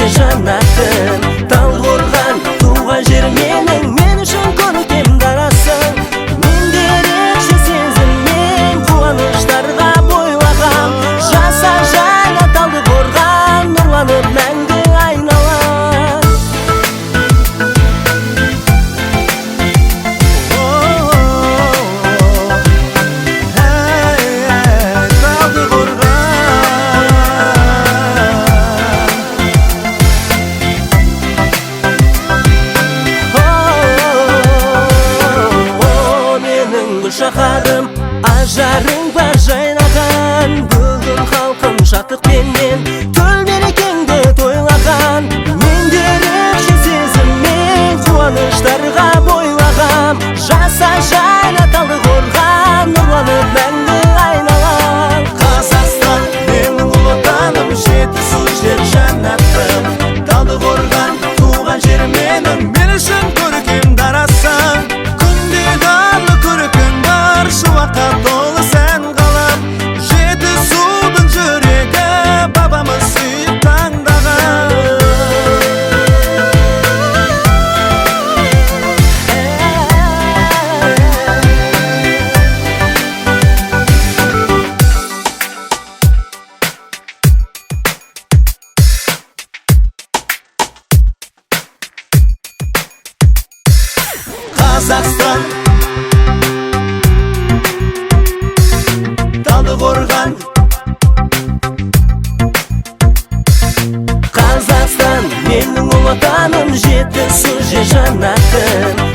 же жаннатын. Талдықорған туған жер менің, мен үшін көркем дарасың. Мен де ерекше сезіммен қуаныштарға бойлағам. Жаса жаңа Талдықорған, нұрланып мәңгі айналам. Шақарым, ажарың бар жайнаған, бүгін халқым шаттықпенен төл мерекеңді тойлаған. Мен де ерекше сезіммен қуаныштарға бойлағам. Жаса жаңа Талдықорған, нұрланып мәңгі айналам. Қазақстан менің ұлы отаным, жетісу жер жаннатым. Талдықорған туған жер менің, мен үшін көркем дарасың. Шуаққа толы сән қалам, Жетісудың жүрегі бабамыз сүйіп таңдаған. Қазақстан, Талдықорған. Қазақстан менің ұлы отаным, жетісу жер жаннатын.